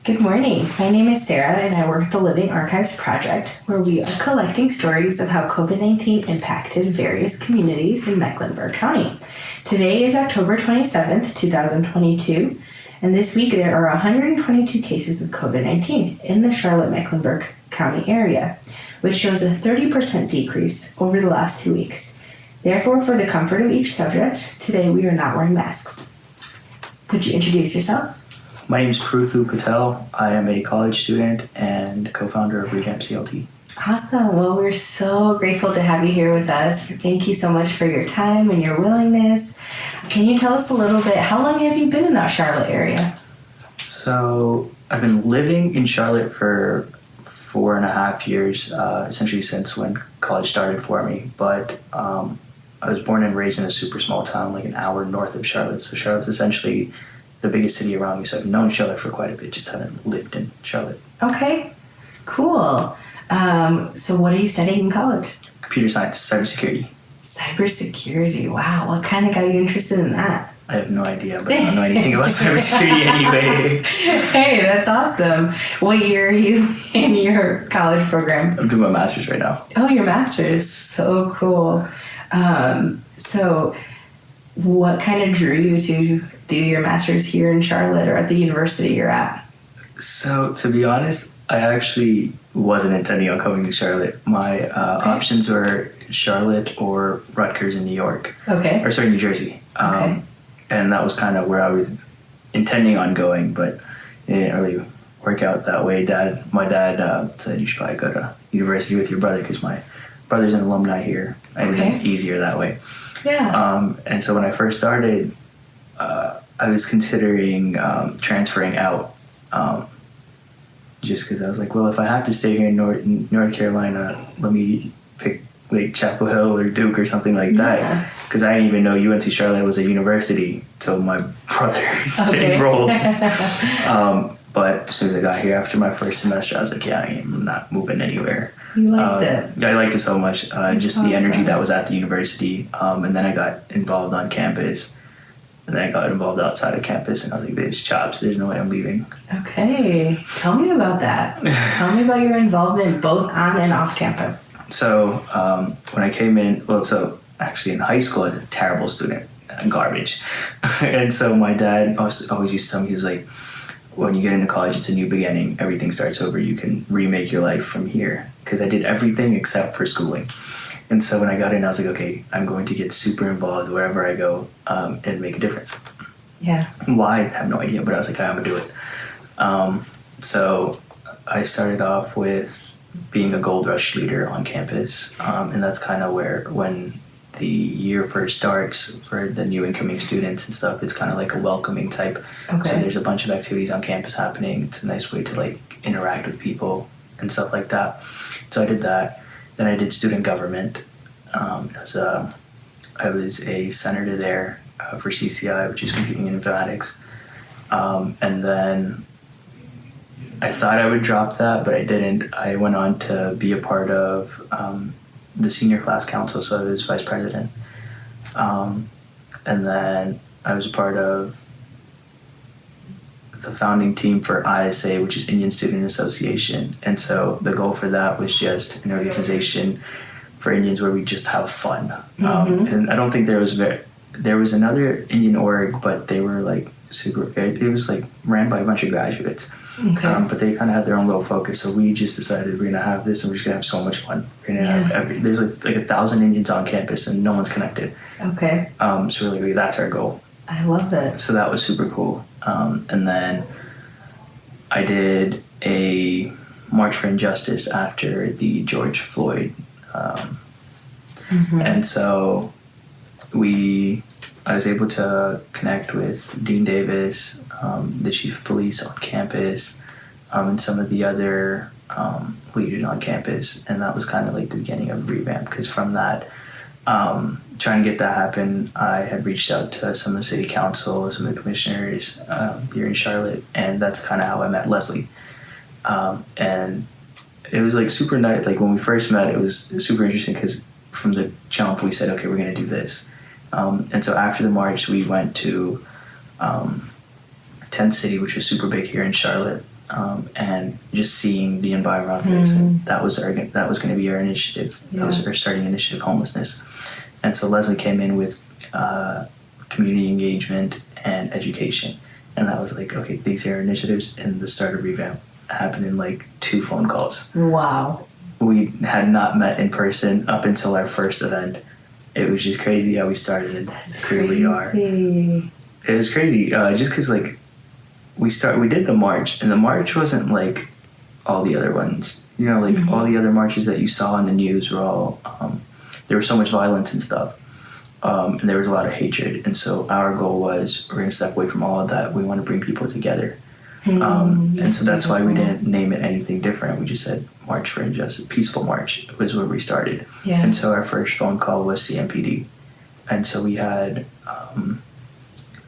Good morning. My name is Sarah, and I work at the Living Archives Project, where we are collecting stories of how COVID-19 impacted various communities in Mecklenburg County. Today is October 27th, 2022, and this week there are 122 cases of COVID-19 in the Charlotte-Mecklenburg County area, which shows a 30% decrease over the last 2 weeks. Therefore, for the comfort of each subject, today we are not wearing masks. Could you introduce yourself? My name is Pruthu Patel. I am a college student and co-founder of Revamp CLT. Awesome. Well, we're so grateful to have you here with us. Thank you so much for your time and your willingness. Can you tell us a little bit, how long have you been in that Charlotte area? So I've been living in Charlotte for 4.5 years, essentially since when college started for me. But I was born and raised in a super small town, like an hour north of Charlotte. So Charlotte's essentially the biggest city around me. So I've known Charlotte for quite a bit, just haven't lived in Charlotte. Okay, cool. So what are you studying in college? Computer science, cybersecurity. Cybersecurity, wow. What kind of got you interested in that? I have no idea, but I don't know anything about cybersecurity anyway. Hey, that's awesome. What year are you in your college program? I'm doing my master's right now. Oh, your master's. So cool. So what kind of drew you to do your master's here in Charlotte or at the university you're at? So, to be honest, I actually wasn't intending on coming to Charlotte. My options were Charlotte or Rutgers in New York. Okay. Or sorry, New Jersey. Okay. And that was kind of where I was intending on going, but it didn't really work out that way. My dad said you should probably go to university with your brother because my brother's an alumni here. And it was easier that way. Yeah. And so when I first started, I was considering transferring out, just because I was like, well, if I have to stay here in North Carolina, let me pick like Chapel Hill or Duke or something like that. Because I didn't even know UNC Charlotte was a university till my brother enrolled. But as soon as I got here after my first semester, I was like, yeah, I'm not moving anywhere. You liked it? I liked it so much. Just the energy that was at the university. And then I got involved on campus. And then I got involved outside of campus. And I was like, there's chops. There's no way I'm leaving. Okay. Tell me about that. Tell me about your involvement both on and off campus. So when I came in, actually in high school, I was a terrible student. Garbage. And so my dad always used to tell me, he was like, when you get into college, it's a new beginning. Everything starts over. You can remake your life from here. Because I did everything except for schooling. And so when I got in, I was like, okay, I'm going to get super involved wherever I go and make a difference. Yeah. Why? I have no idea, but I was like, I'm going to do it. So I started off with being a Gold Rush leader on campus. And that's kind of when the year first starts for the new incoming students and stuff. It's kind of like a welcoming type. Okay. So there's a bunch of activities on campus happening. It's a nice way to like interact with people and stuff like that. So I did that. Then I did student government. I was a senator there for CCI, which is Computing and Informatics. And then I thought I would drop that, but I didn't. I went on to be a part of the senior class council, so I was vice president. And then I was a part of the founding team for ISA, which is Indian Student Association. And so the goal for that was just an organization for Indians where we just have fun. And I don't think there was another Indian org, but they were like it was like ran by a bunch of graduates. Okay. But they kind of had their own little focus. So we just decided we're going to have this and we're just going to have so much fun. We're going to have there's like 1,000 Indians on campus and no one's connected. Okay. So really that's our goal. I love it. So that was super cool. And then I did a March for Injustice after the George Floyd. And so I was able to connect with Dean Davis, the chief of police on campus, and some of the other leaders on campus. And that was kind of like the beginning of Revamp, because from that, trying to get that happen, I had reached out to some of the city council, some of the commissioners here in Charlotte, and that's kind of how I met Leslie. And it was like super nice. Like when we first met, it was super interesting because from the jump we said, okay, we're going to do this. And so after the march, we went to Tent City, which was super big here in Charlotte. and just seeing the environment out there. So that was going to be our initiative. Yeah. That was our starting initiative, homelessness. And so Leslie came in with community engagement and education, and that was like, okay, these are our initiatives, and the start of Revamp happened in like 2 phone calls. Wow. We had not met in person up until our first event. It was just crazy how we started, and here we are. It was crazy, just because like we did the march, and the march wasn't like all the other ones. You know, like all the other marches that you saw in the news were all there was so much violence and stuff, and there was a lot of hatred. And so our goal was, we're gonna step away from all of that. We want to bring people together, and so that's why we didn't name it anything different. We just said March for Injustice, Peaceful March was where we started. Yeah. And so our first phone call was CMPD, and so we had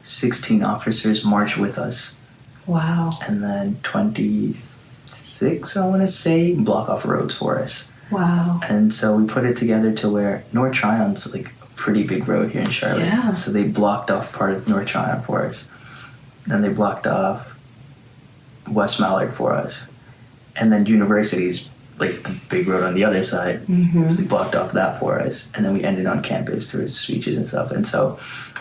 16 officers march with us. Wow. And then 26, I want to say, block off roads for us. Wow. And so we put it together to where North Tryon's like a pretty big road here in Charlotte. Yeah. So they blocked off part of North Tryon for us. Then they blocked off West Mallard for us. And then University's like the big road on the other side. So they blocked off that for us. And then we ended on campus through speeches and stuff. And so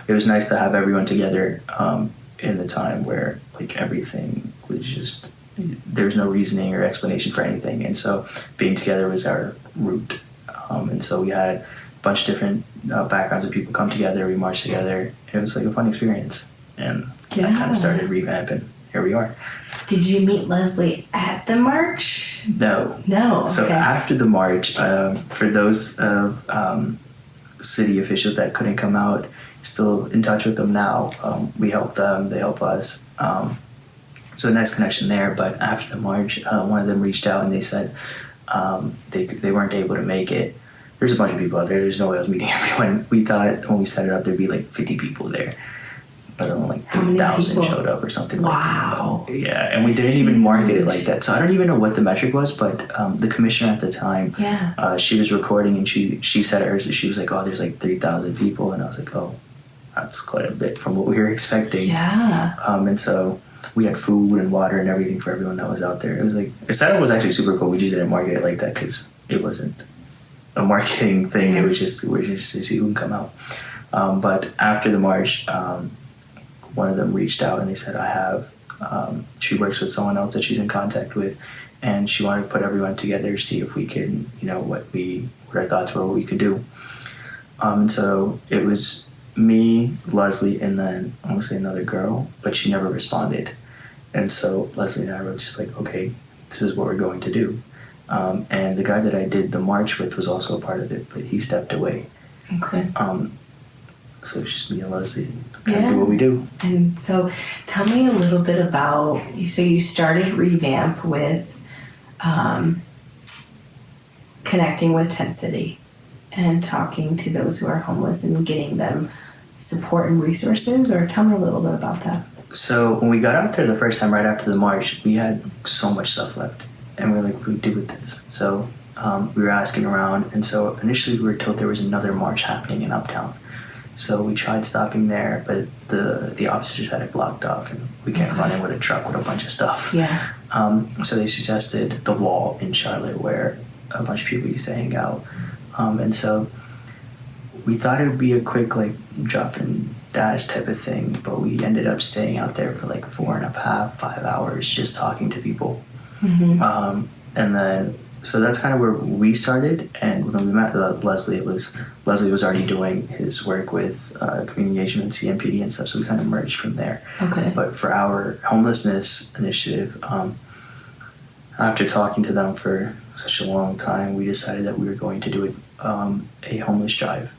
it was nice to have everyone together in the time where like everything was just, there was no reasoning or explanation for anything. And so being together was our root. And so we had a bunch of different backgrounds of people come together. We marched together. It was like a fun experience. And that kind of started Revamp, and here we are. Did you meet Leslie at the march? No. No. So okay. after the march, for those of city officials that couldn't come out, still in touch with them now. We help them, they help us. So a nice connection there. But after the march, one of them reached out and they said they weren't able to make it. There's a bunch of people out there. There's no way I was meeting everyone. We thought when we set it up there'd be like 50 people there, but only like 3,000 showed up or something. Wow. Like that. Yeah, and we didn't even market it like that. So I don't even know what the metric was, but the commissioner at the time, she was recording and she said at hers that she was like, oh, there's like 3,000 people, and I was like, oh, that's quite a bit from what we were expecting. Yeah. And so we had food and water and everything for everyone that was out there. It was like, the setup was actually super cool. We just didn't market it like that because it wasn't a marketing thing. It was just to see who can come out. But after the march, one of them reached out and they said, I have, she works with someone else that she's in contact with, and she wanted to put everyone together, see if we could, you know, what our thoughts were, what we could do. And so it was me, Leslie, and then I want to say another girl, but she never responded. And so Leslie and I were just like, okay, this is what we're going to do. And the guy that I did the march with was also a part of it, but he stepped away. Okay. So it's just me and Leslie kind of do what we do. And so tell me a little bit about, so you started Revamp with connecting with Tent City and talking to those who are homeless and getting them support and resources, or tell me a little bit about that. So when we got out there the first time right after the march, we had so much stuff left, and we were like, what do we do with this? So we were asking around, and so initially we were told there was another march happening in Uptown. So we tried stopping there, but the officers had it blocked off, and we can't run in with a truck with a bunch of stuff. Yeah. So they suggested the Wall in Charlotte, where a bunch of people used to hang out. And so we thought it would be a quick like drop and dash type of thing, but we ended up staying out there for like 4.5, 5 hours just talking to people. And then so that's kind of where we started. And when we met Leslie, Leslie was already doing his work with community engagement, CMPD and stuff, so we kind of merged from there. Okay. But for our homelessness initiative, after talking to them for such a long time, we decided that we were going to do a homeless drive.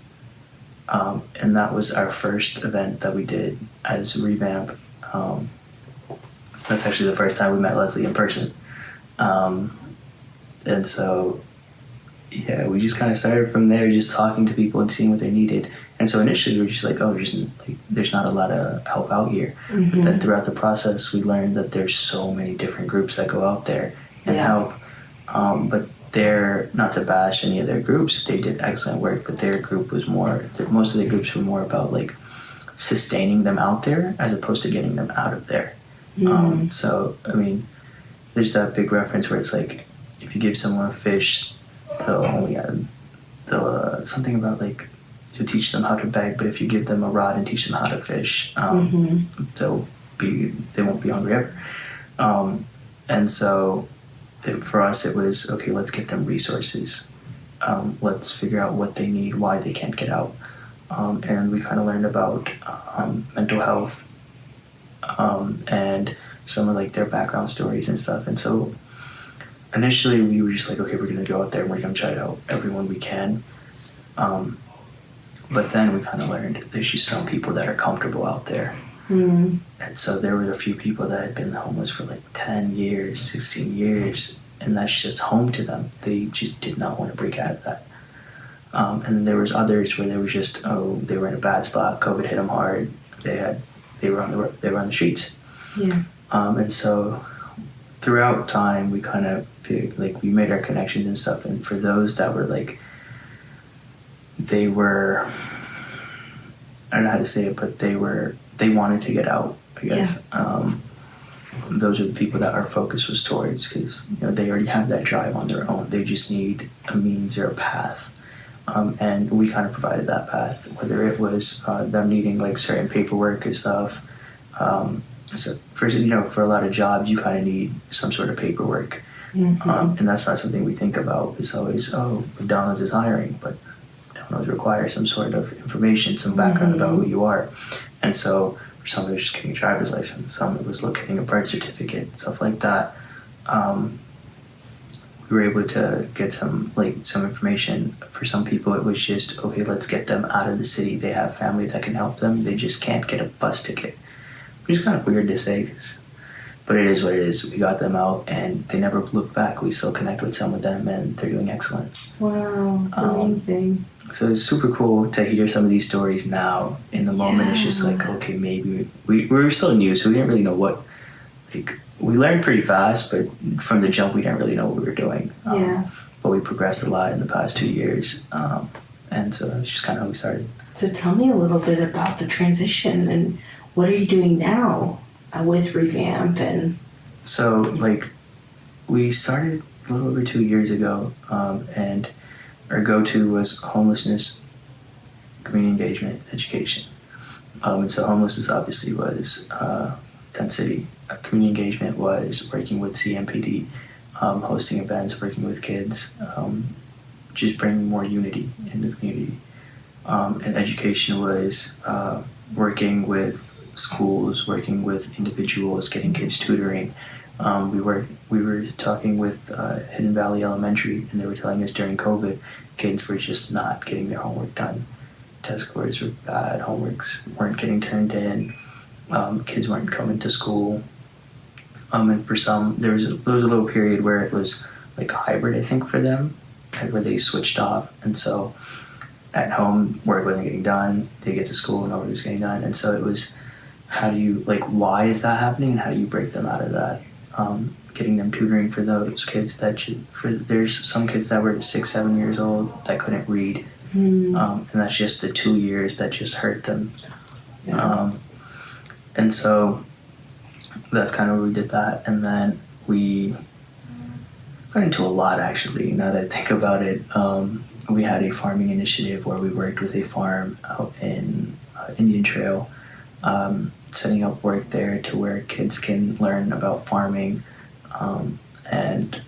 And that was our first event that we did as Revamp. That's actually the first time we met Leslie in person. And so, yeah, we just kind of started from there, just talking to people and seeing what they needed. And so initially we were just like, oh, there's not a lot of help out here. But then throughout the process, we learned that there's so many different groups that go out there and help. But they're, not to bash any of their groups, they did excellent work, but their group was most of the groups were more about like sustaining them out there as opposed to getting them out of there. So, I mean, there's that big reference where it's like, if you give someone a fish, they'll only something about like to teach them how to beg, but if you give them a rod and teach them how to fish, they won't be hungry ever. And so for us, it was okay. Let's get them resources. Let's figure out what they need, why they can't get out, and we kind of learned about mental health and some of like their background stories and stuff. And so initially we were just like, okay, we're gonna go out there and we're gonna try to help everyone we can. But then we kind of learned there's just some people that are comfortable out there. And so there were a few people that had been homeless for like 10 years, 16 years, and that's just home to them. They just did not want to break out of that. And then there was others where they were just, they were in a bad spot. COVID hit them hard. They were on the streets. Yeah. And so throughout time, we kind of we made our connections and stuff. And for those that were like, they were, I don't know how to say it, but they wanted to get out, I guess. Yeah. Those are the people that our focus was towards, because they already have that drive on their own. They just need a means or a path. And we kind of provided that path, whether it was them needing like certain paperwork or stuff. So for a lot of jobs, you kind of need some sort of paperwork. And that's not something we think about. It's always, McDonald's is hiring, but McDonald's requires some sort of information, some background about who you are. And so for some, it was just getting a driver's license. Some, it was getting a birth certificate, stuff like that. We were able to get some information. For some people, it was just, okay, let's get them out of the city. They have family that can help them. They just can't get a bus ticket, which is kind of weird to say, but it is what it is. We got them out, and they never looked back. We still connect with some of them, and they're doing excellent. Wow, it's amazing. So it's super cool to hear some of these stories now. In the moment, it's just like, okay, maybe we were still new, so we didn't really know what, we learned pretty fast, but from the jump, we didn't really know what we were doing. But we progressed a lot in the past 2 years, and so that's just kind of how we started. So tell me a little bit about the transition, and what are you doing now with Revamp? And so, we started a little over 2 years ago, and our go-to was homelessness, community engagement, education. And so homelessness obviously was tent city. Community engagement was working with CMPD, hosting events, working with kids, just bringing more unity in the community. And education was working with schools, working with individuals, getting kids tutoring. We were talking with Hidden Valley Elementary, and they were telling us during COVID, kids were just not getting their homework done. Test scores were bad, homeworks weren't getting turned in, kids weren't coming to school. And for some, there was a little period where it was like hybrid, I think, for them, where they switched off. And so at home, work wasn't getting done. They get to school, no work was getting done. And so it was, how do you, why is that happening, and how do you break them out of that? Getting them tutoring for those kids there's some kids that were 6-7 years old that couldn't read. And that's just the 2 years that just hurt them. And so that's kind of where we did that. And then we got into a lot, actually, now that I think about it. We had a farming initiative where we worked with a farm out in Indian Trail, setting up work there to where kids can learn about farming. And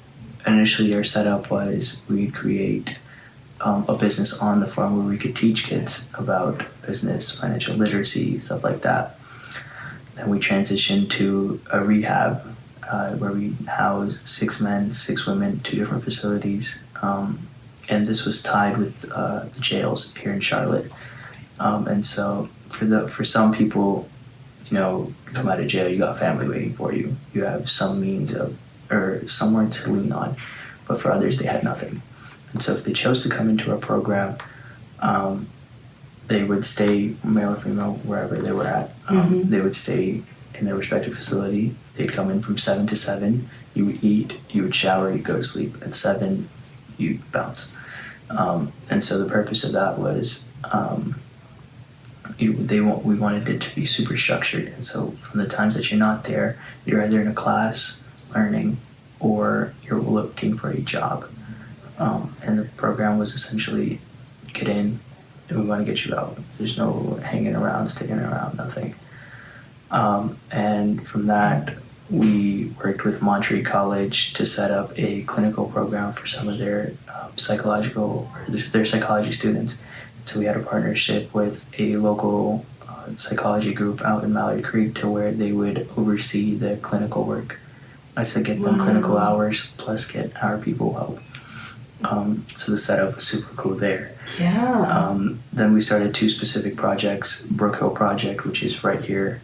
initially our setup was we'd create a business on the farm where we could teach kids about business, financial literacy, stuff like that. Then we transitioned to a rehab where we house 6 men, 6 women, 2 different facilities. And this was tied with the jails here in Charlotte. And so for some people, come out of jail, you got family waiting for you. You have some means of, or somewhere to lean on. But for others, they had nothing. And so if they chose to come into our program, they would stay, male or female, wherever they were at. They would stay in their respective facility. They'd come in from 7 to 7. You would eat, you would shower, you'd go to sleep. At 7, you'd bounce. And so the purpose of that was we wanted it to be super structured. And so from the times that you're not there, you're either in a class learning, or you're looking for a job. And the program was essentially get in and we want to get you out. There's no hanging around, sticking around, nothing. And from that, we worked with Monterey College to set up a clinical program for some of their their psychology students. So we had a partnership with a local psychology group out in Mallory Creek to where they would oversee the clinical work. I said get them clinical hours plus get our people help. So the setup was super cool there. Yeah. Then we started 2 specific projects, Brook Hill Project, which is right here,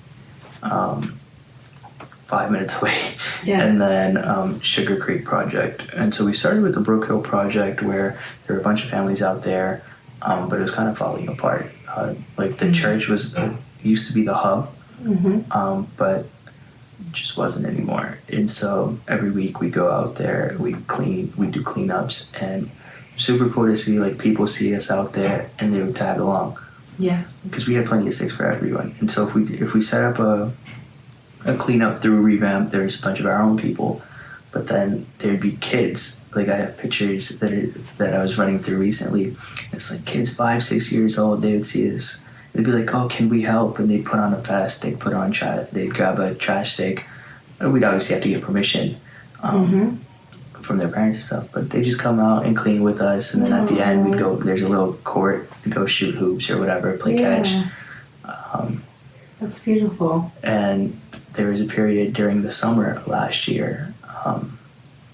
5 minutes away, and then Sugar Creek Project. And so we started with the Brook Hill Project where there were a bunch of families out there, but it was kind of falling apart. Like the church was used to be the hub, but just wasn't anymore. And so every week we go out there, we do cleanups, and super cool to see like people see us out there and they would tag along. Yeah. Because we had plenty of sticks for everyone. And so if we set up a cleanup through a revamp, there's a bunch of our own people, but then there'd be kids. Like I have pictures that I was running through recently. It's like kids 5-6 years old, they would see us. They'd be like, oh, can we help? And they'd put on a vest, they'd grab a trash stick. And we'd obviously have to get permission from their parents and stuff, but they just come out and clean with us. And then at the end, we'd go, there's a little court, we'd go shoot hoops or whatever, play catch. That's beautiful. And there was a period during the summer last year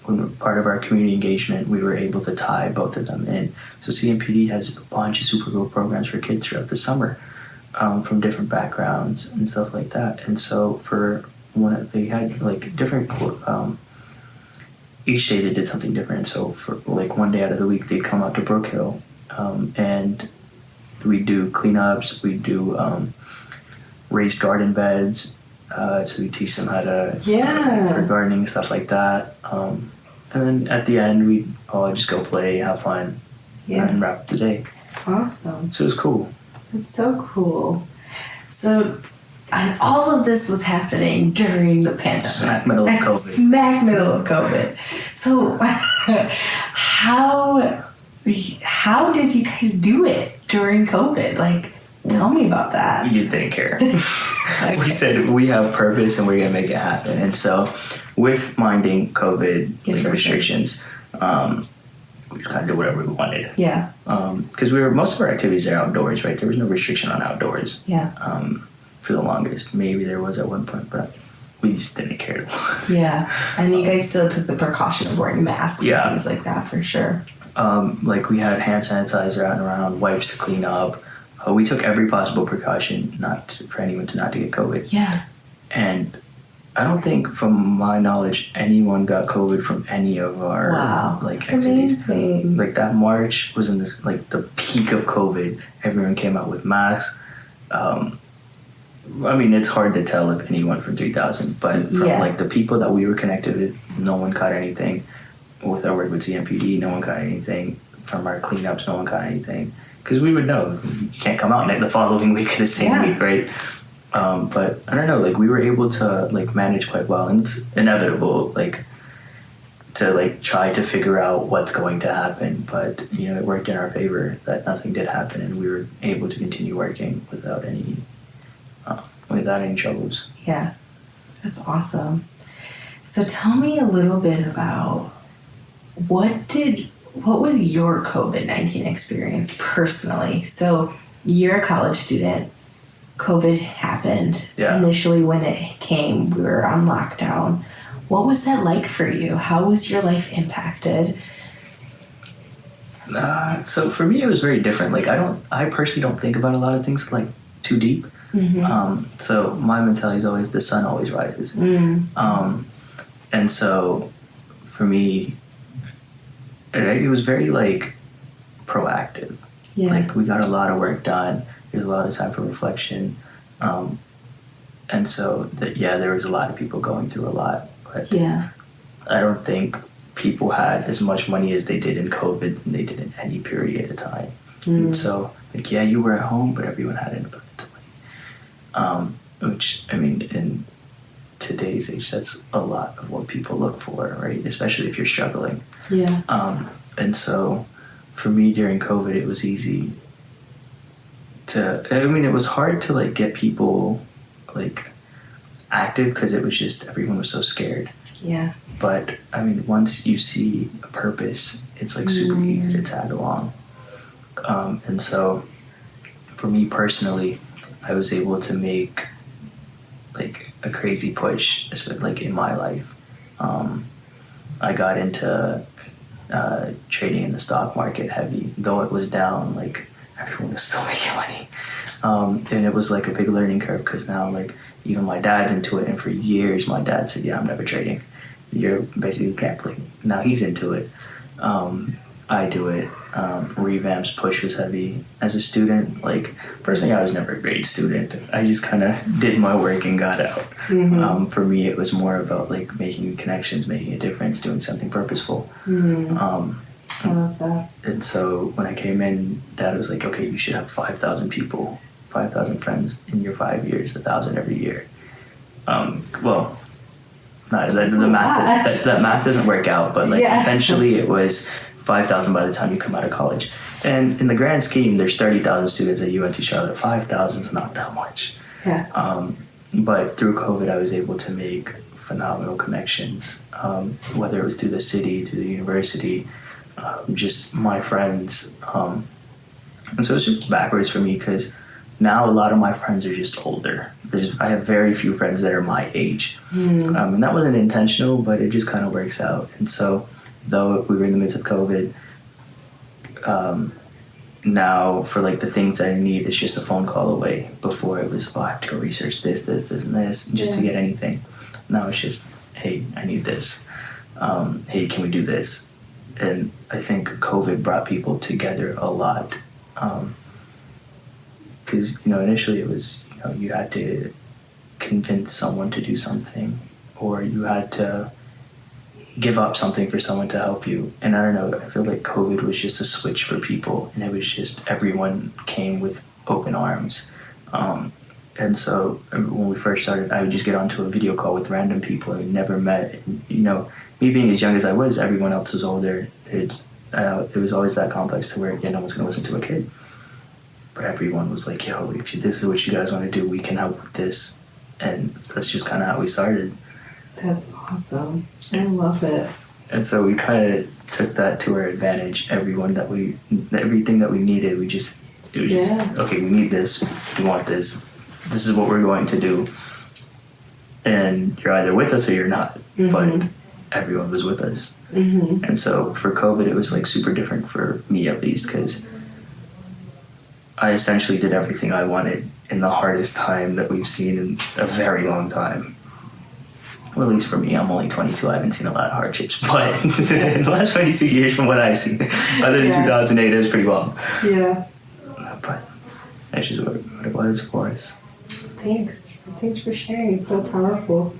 when part of our community engagement, we were able to tie both of them in. So CMPD has a bunch of super cool programs for kids throughout the summer from different backgrounds and stuff like that. And so they had like different, each day they did something different. So for like one day out of the week, they'd come out to Brook Hill and we do cleanups, we do raised garden beds. So we teach them how to for gardening and stuff like that. And then at the end, we'd all just go play, have fun, and wrap up the day. Awesome. So it was cool. It's so cool. So, and all of this was happening during the pandemic. Smack middle of COVID. Smack middle of COVID. So, how did you guys do it during COVID? Like, tell me about that. We just didn't care. We said we have purpose and we're going to make it happen. And so with minding COVID restrictions, we just kind of did whatever we wanted. Yeah. Because most of our activities are outdoors, right? There was no restriction on outdoors. Yeah. For the longest. Maybe there was at one point, but we just didn't care. Yeah. And you guys still took the precaution of wearing masks and things like that for sure. Like we had hand sanitizer out and around, wipes to clean up. We took every possible precaution for anyone not to get COVID. Yeah. And I don't think, from my knowledge, anyone got COVID from any of our activities. Amazing. Like that March was in this the peak of COVID. Everyone came out with masks. I mean, it's hard to tell if anyone from 3000, but from the people that we were connected with, no one caught anything. With our work with CMPD, no one caught anything. From our cleanups, no one caught anything. Because we would know you can't come out the following week or the same week, right? But I don't know, we were able to manage quite well, and it's inevitable to try to figure out what's going to happen. But it worked in our favor that nothing did happen, and we were able to continue working without any troubles. Yeah, that's awesome. So tell me a little bit about what was your COVID-19 experience personally? So you're a college student. COVID happened. Yeah. Initially when it came, we were on lockdown. What was that like for you? How was your life impacted? So for me, it was very different. I personally don't think about a lot of things too deep. Mm-hmm. So my mentality is always the sun always rises. Mm-hmm. And so for me, it was very proactive. Yeah. We got a lot of work done. There's a lot of time for reflection. And so there was a lot of people going through a lot. But I don't think people had as much money as they did in COVID than they did in any period of time. And so you were at home, but everyone had an abundance of money. Which, I mean, today's age, that's a lot of what people look for, right? Especially if you're struggling. Yeah. And so for me during COVID, it was easy it was hard to like get people like active because it was just everyone was so scared. Yeah. But I mean, once you see a purpose, it's like super easy to tag along. And so for me personally, I was able to make like a crazy push, like in my life. I got into trading in the stock market heavy, though it was down, like everyone was still making money. And it was like a big learning curve because now like even my dad's into it, and for years my dad said, yeah, I'm never trading. You're basically gambling. Now he's into it. I do it. Revamps push was heavy. As a student, like personally I was never a great student. I just kind of did my work and got out. For me it was more about like making connections, making a difference, doing something purposeful. I love that. And so when I came in, Dad was like, okay, you should have 5,000 people, 5,000 friends in your 5 years, 1,000 every year. Well, not the math. That math doesn't work out, but like essentially it was 5,000 by the time you come out of college. And in the grand scheme, there's 30,000 students at UNT Charlotte. 5,000 is not that much. Yeah. But through COVID, I was able to make phenomenal connections, whether it was through the city, through the university, just my friends. And so it's just backwards for me because now a lot of my friends are just older. I have very few friends that are my age. And that wasn't intentional, but it just kind of works out. And so though we were in the midst of COVID, now for like the things I need, it's just a phone call away. Before it was, I have to go research this, and this, just to get anything. Now it's just, hey, I need this. Hey, can we do this? And I think COVID brought people together a lot. Because, initially it was, you had to convince someone to do something, or you had to give up something for someone to help you. And I don't know, I feel like COVID was just a switch for people, and it was just everyone came with open arms. And so when we first started, I would just get onto a video call with random people I never met. And, me being as young as I was, everyone else was older. It was always that complex to where no one's going to listen to a kid. But everyone was like, yo, if this is what you guys want to do, we can help with this. And that's just kind of how we started. That's awesome. I love it. And so we kind of took that to our advantage. Everything that we needed, it was just, okay, we need this, we want this, this is what we're going to do. And you're either with us or you're not. But everyone was with us. And so for COVID, it was like super different for me at least, because I essentially did everything I wanted in the hardest time that we've seen in a very long time. Well, at least for me, I'm only 22. I haven't seen a lot of hardships, but in the last 22 years, from what I've seen, other than 2008, it was pretty well. Yeah. But that's just what it was for us. Thanks for sharing. It's so powerful.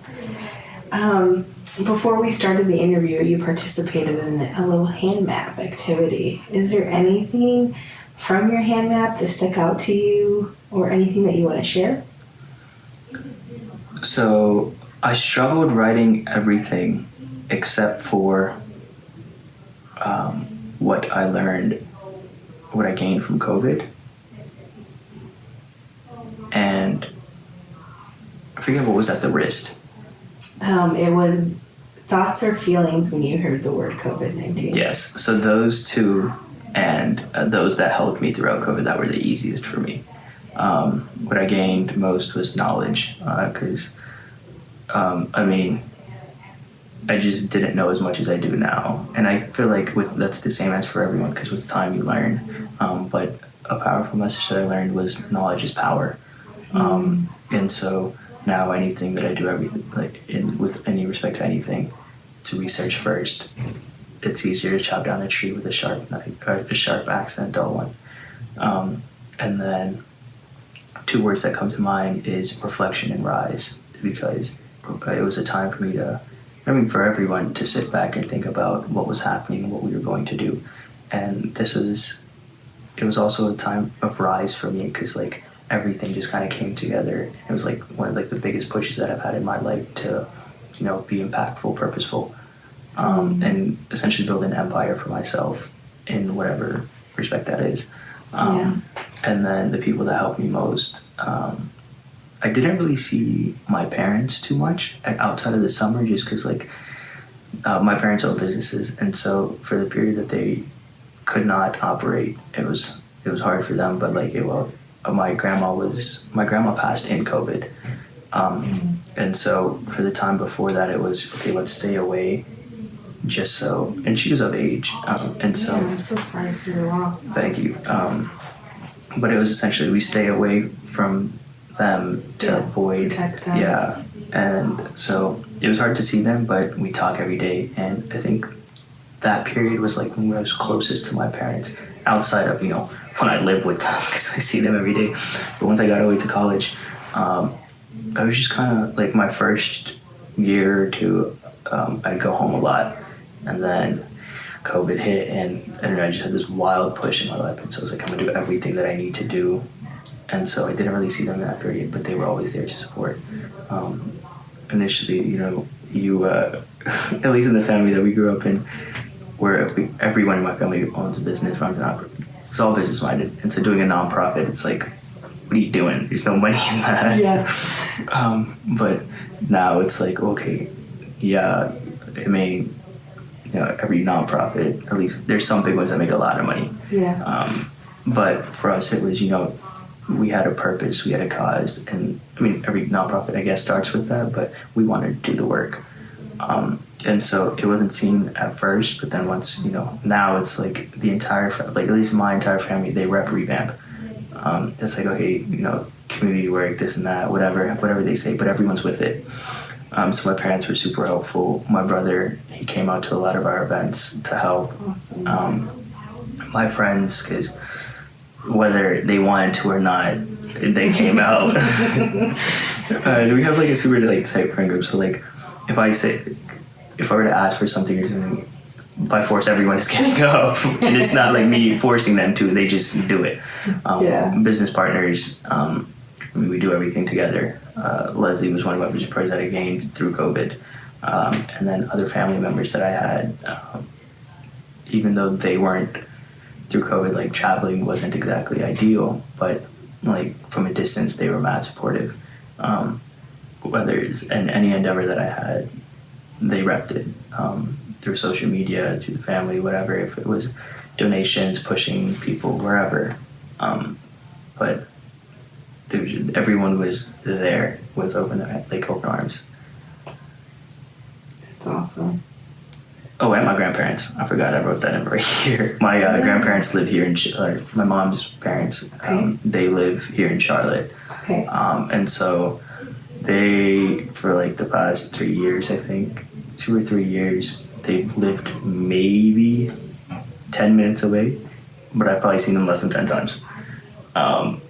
Before we started the interview, you participated in a little hand map activity. Is there anything from your hand map that stuck out to you, or anything that you want to share? So I struggled writing everything except for what I learned, what I gained from COVID. And I forget what was at the wrist. It was thoughts or feelings when you heard the word COVID-19. Yes, so those two and those that helped me throughout COVID, that were the easiest for me. What I gained most was knowledge, because I just didn't know as much as I do now. And I feel like that's the same as for everyone, because with time you learn. But a powerful message that I learned was knowledge is power. And so now anything that I do, everything with any respect to anything, to research first. It's easier to chop down a tree with a sharp knife, a sharp axe than a dull one. And then two words that come to mind is reflection and rise, because it was a time for me for everyone to sit back and think about what was happening and what we were going to do. And it was also a time of rise for me, because everything just kind of came together. It was like one of like the biggest pushes that I've had in my life to, be impactful, purposeful, and essentially build an empire for myself in whatever respect that is. And then the people that helped me most, I didn't really see my parents too much outside of the summer, just because like my parents own businesses, and so for the period that they could not operate, it was hard for them. But like my grandma passed in COVID, and so for the time before that, it was okay. Let's stay away, just so. And she was of age, and so. I'm so sorry for your loss. Thank you. But it was essentially we stay away from them to avoid. Protect them. Yeah, and so it was hard to see them, but we talk every day, and I think that period was like when I was closest to my parents, outside of when I live with them, because I see them every day. But once I got away to college, I was just kind of like my first year or two, I'd go home a lot, and then COVID hit, and I don't know, I just had this wild push in my life, and so I was like, I'm gonna do everything that I need to do, and so I didn't really see them in that period, but they were always there to support. Initially, you at least in the family that we grew up in, where everyone in my family owns a business, runs an operation. It's all business minded, and so doing a nonprofit, it's like, what are you doing? There's no money in that. Yeah. But now it's like, okay, yeah, it may, every nonprofit, or at least there's some big ones that make a lot of money. Yeah. But for us, it was, we had a purpose, we had a cause, and I mean, every nonprofit, I guess, starts with that, but we wanted to do the work. And so it wasn't seen at first, but then once, now it's like the entire, like at least my entire family, they revamp. It's like, okay, community work, this and that, whatever they say, but everyone's with it. So my parents were super helpful. My brother, he came out to a lot of our events to help. Awesome. My friends, because whether they wanted to or not, they came out. We have like a super like tight friend group. So like, if I were to ask for something or something, by force everyone is getting up, and it's not like me forcing them to. They just do it. Business partners, we do everything together. Leslie was one of my business partners that I gained through COVID, and then other family members that I had, even though they weren't through COVID, like traveling wasn't exactly ideal, but like from a distance they were mad supportive. Whether it's in any endeavor that I had, they repped it, through social media, through the family, whatever, if it was donations, pushing people wherever, but everyone was there with open arms. That's awesome. Oh, and my grandparents. I forgot I wrote that in right here. My grandparents live here my mom's parents, they live here in Charlotte. Okay. And so they, for like the past 3 years, I think, 2 or 3 years, they've lived maybe 10 minutes away, but I've probably seen them less than 10 times.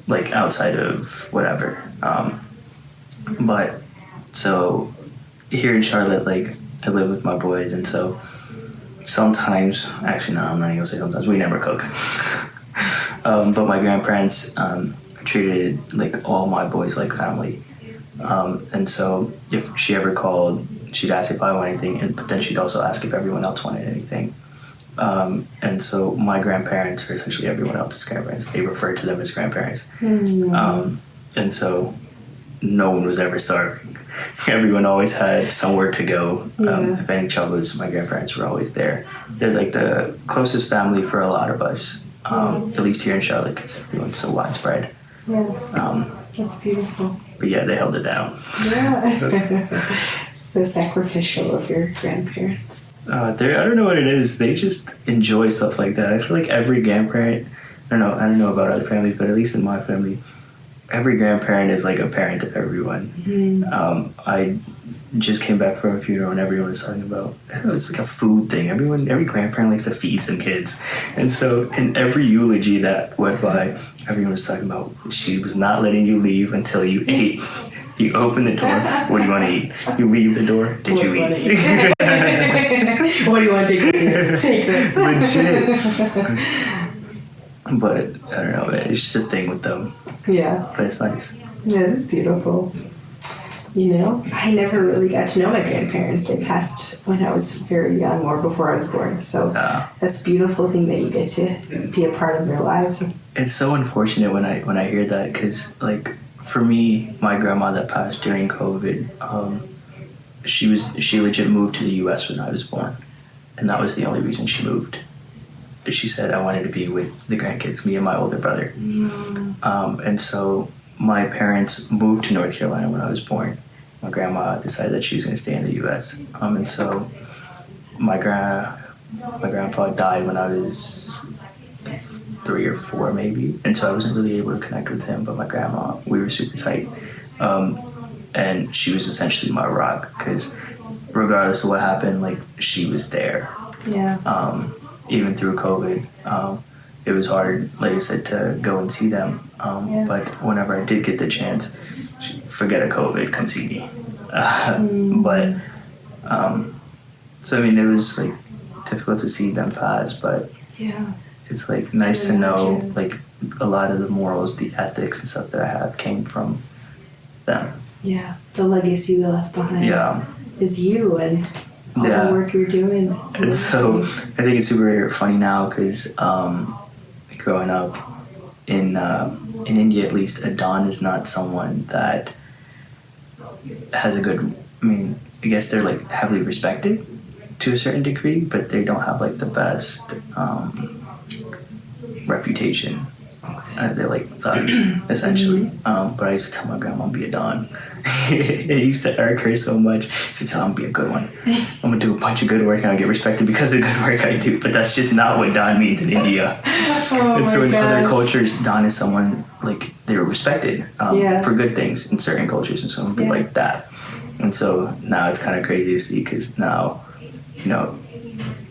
Like outside of whatever. But so here in Charlotte, like I live with my boys, and so sometimes, actually no, I'm not even gonna say sometimes, we never cook. But my grandparents treated like all my boys like family. And so if she ever called, she'd ask if I want anything, but then she'd also ask if everyone else wanted anything. And so my grandparents are essentially everyone else's grandparents. They refer to them as grandparents. And so no one was ever starving. Everyone always had somewhere to go. If any troubles, my grandparents were always there. They're like the closest family for a lot of us, at least here in Charlotte, because everyone's so widespread. That's beautiful. But yeah, they held it down. So sacrificial of your grandparents. I don't know what it is. They just enjoy stuff like that. I feel like every grandparent, I don't know about other families, but at least in my family, every grandparent is like a parent to everyone. I just came back from a funeral and everyone was talking about, it's like a food thing. Every grandparent likes to feed some kids. And so in every eulogy that went by, everyone was talking about, she was not letting you leave until you ate. You open the door, what do you want to eat? You leave the door, did you eat? What do you want to take? Take this. Legit. But I don't know, it's just a thing with them. Yeah. But it's nice. Yeah, it's beautiful. You know, I never really got to know my grandparents. They passed when I was very young or before I was born. So that's a beautiful thing that you get to be a part of their lives. It's so unfortunate when I hear that, because like for me, my grandma that passed during COVID, she legit moved to the U.S. when I was born, and that was the only reason she moved. She said I wanted to be with the grandkids, me and my older brother. And so my parents moved to North Carolina when I was born. My grandma decided that she was going to stay in the U.S. And so my grandpa died when I was 3 or 4 maybe, and so I wasn't really able to connect with him. But my grandma, we were super tight, and she was essentially my rock, because regardless of what happened, like, she was there. Yeah. Even through COVID, it was hard, like I said, to go and see them. But whenever I did get the chance, forget a COVID, come see me. But so I mean, it was like difficult to see them pass, but yeah, it's like nice to know like a lot of the morals, the ethics and stuff that I have came from them. Yeah, the legacy they left behind is you and all the work you're doing. And so I think it's super funny now, because growing up in India, at least, a Don is not someone that has a good, I mean, I guess they're like heavily respected to a certain degree, but they don't have like the best reputation. They're like thugs, essentially. But I used to tell my grandma to be a Don. It used to irk her so much. I used to tell her, be a good one. I'm gonna do a bunch of good work and I'll get respected because of the good work I do. But that's just not what Don means in India. And so in other cultures, Don is someone like they're respected for good things in certain cultures, and someone be like that. And so now it's kind of crazy to see, because now, you know,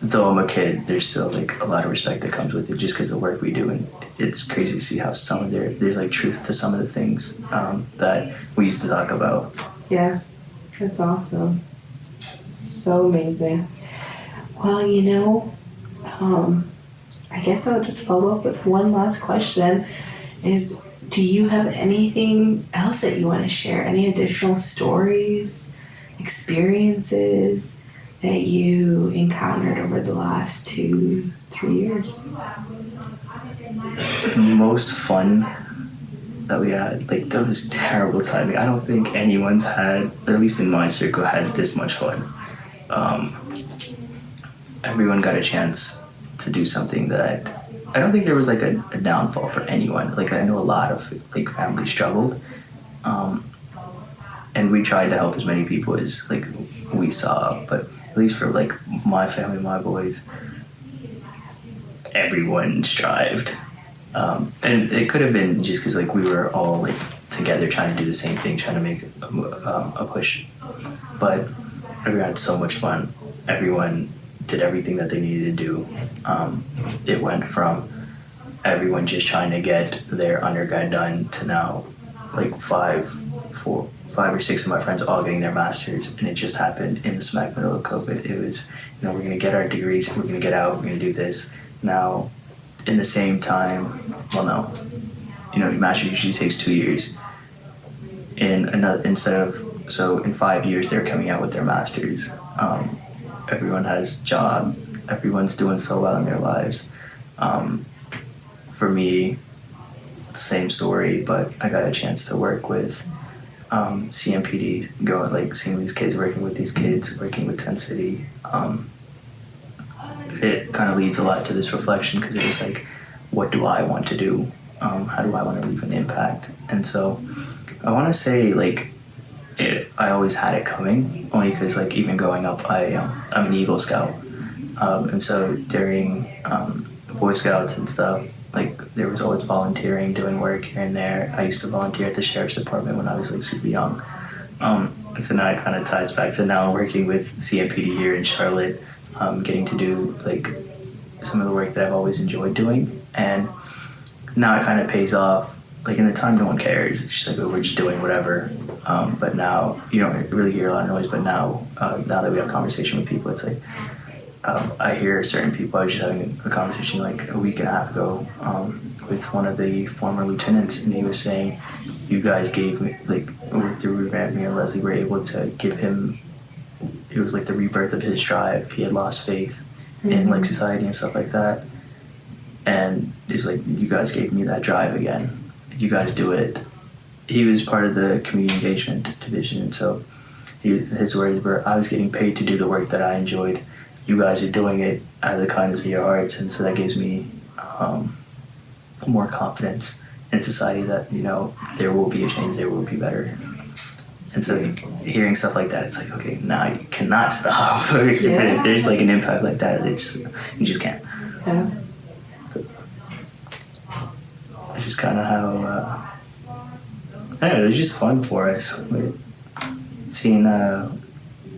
though I'm a kid, there's still like a lot of respect that comes with it just because of the work we do. And it's crazy to see how some of there's like truth to some of the things that we used to talk about. Yeah, that's awesome. So amazing. Well, you know, I guess I'll just follow up with one last question. Do you have anything else that you want to share? Any additional stories, experiences that you encountered over the last 2-3 years? The most fun that we had, like, that was terrible timing. I don't think anyone's had, or at least in my circle, had this much fun. Everyone got a chance to do something that I don't think there was like a downfall for anyone. Like, I know a lot of like families struggled, and we tried to help as many people as like we saw. But at least for like my family, my boys, everyone strived, and it could have been just because like we were all like together trying to do the same thing, trying to make a push. But everyone had so much fun. Everyone did everything that they needed to do. It went from everyone just trying to get their undergrad done to now like 5 or 6 of my friends all getting their masters, and it just happened in the smack middle of COVID. It was, you know, we're gonna get our degrees, we're gonna get out, we're gonna do this. Now, in the same time, well, no, you know, master's usually takes 2 years. In 5 years they're coming out with their masters. Everyone has a job. Everyone's doing so well in their lives. For me, same story, but I got a chance to work with CMPD, going like seeing these kids, working with these kids, working with 10 City. It kind of leads a lot to this reflection, because it was like, what do I want to do? How do I want to leave an impact? And so I want to say like, I always had it coming, only because like even growing up, I'm an Eagle Scout, and so during Boy Scouts and stuff, like there was always volunteering, doing work here and there. I used to volunteer at the sheriff's department when I was like super young, and so now it kind of ties back to now working with CMPD here in Charlotte, getting to do like some of the work that I've always enjoyed doing, and now it kind of pays off. Like in the time, no one cares. It's just like, oh, we're just doing whatever. But now you don't really hear a lot of noise. But now that we have conversation with people, it's like I hear certain people. I was just having a conversation like a week and a half ago with one of the former lieutenants, and he was saying, you guys gave me, like, through Revamp, me and Leslie were able to give him, it was like the rebirth of his drive. He had lost faith in like society and stuff like that. And he's like, you guys gave me that drive again. You guys do it. He was part of the community engagement division, and so his words were, I was getting paid to do the work that I enjoyed. You guys are doing it out of the kindness of your hearts, and so that gives me more confidence in society that, you know, there will be a change, there will be better. And so hearing stuff like that, it's like, okay, now you cannot stop. If there's like an impact like that, you just can't. Yeah. It's just kind of how, I don't know, it was just fun for us. Like, seeing,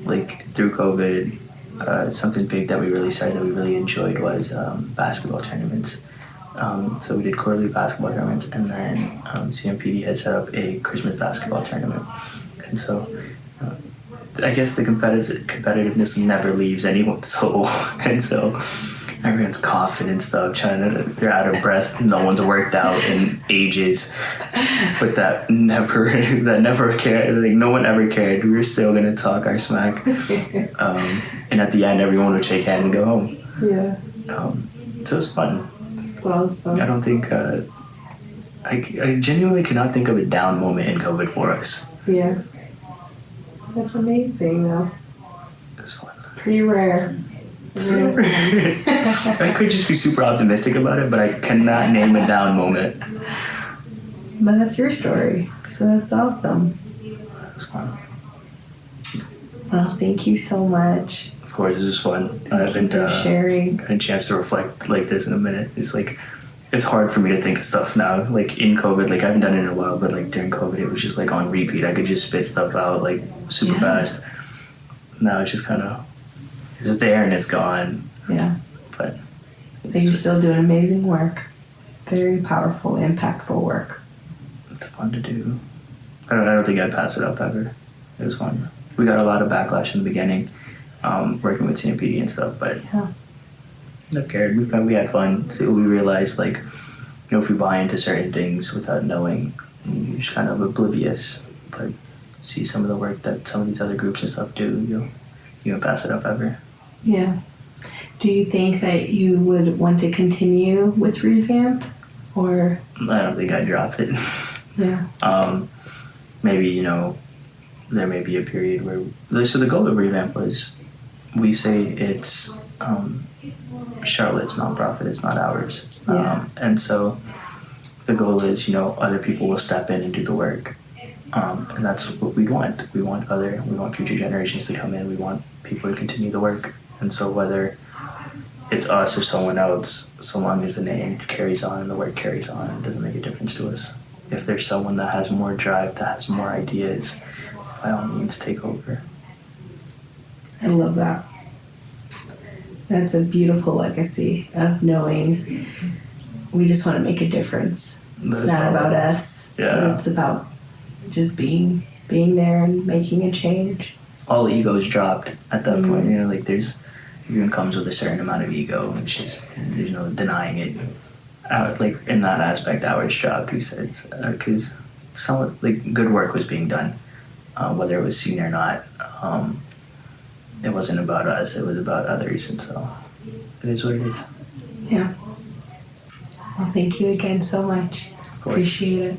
like, through COVID, something big that we really started that we really enjoyed was basketball tournaments. So we did quarterly basketball tournaments, and then CMPD had set up a Christmas basketball tournament. And so I guess the competitiveness never leaves anyone's soul. And so everyone's coughing and stuff, they're out of breath, no one's worked out in ages. But that never cared, like no one ever cared. We were still gonna talk our smack. And at the end, everyone would shake hands and go home. Yeah. So it was fun. It's awesome. I don't think, I genuinely cannot think of a down moment in COVID for us. Yeah. That's amazing, though. It's fun. Pretty rare. I could just be super optimistic about it, but I cannot name a down moment. But that's your story, so that's awesome. It's fun. Well, thank you so much. Of course, this is fun. I haven't sharing. had a chance to reflect like this in a minute. It's like, it's hard for me to think of stuff now. Like in COVID, like I haven't done it in a while, but like during COVID, it was just like on repeat. I could just spit stuff out like super fast. Now it's just kind of, it's there and it's gone. Yeah. But you're still doing amazing work. Very powerful, impactful work. It's fun to do. I don't think I'd pass it up ever. It was fun. We got a lot of backlash in the beginning, working with CMPD and stuff, but never cared. We had fun. So we realized, like, you know, if we buy into certain things without knowing, you're just kind of oblivious. But see some of the work that some of these other groups and stuff do, you don't pass it up ever. Yeah. Do you think that you would want to continue with Revamp, or? I don't think I'd drop it. Yeah. Maybe, you know, there may be a period where, so the goal of Revamp was, we say it's Charlotte's nonprofit, it's not ours. Yeah. And so the goal is, you know, other people will step in and do the work. And that's what we want. We want future generations to come in. We want people to continue the work. And so whether it's us or someone else, so long as the name carries on and the work carries on, it doesn't make a difference to us. If there's someone that has more drive, that has more ideas, by all means, take over. I love that. That's a beautiful legacy of knowing we just want to make a difference. It's not about us, but it's about just being there and making a change. All egos dropped at that point. You know, like everyone comes with a certain amount of ego. It's just, there's no denying it. Like in that aspect, ours dropped. We said because some like good work was being done, whether it was seen or not. It wasn't about us. It was about others, and so it is what it is. Yeah. Well, thank you again so much. Appreciate it.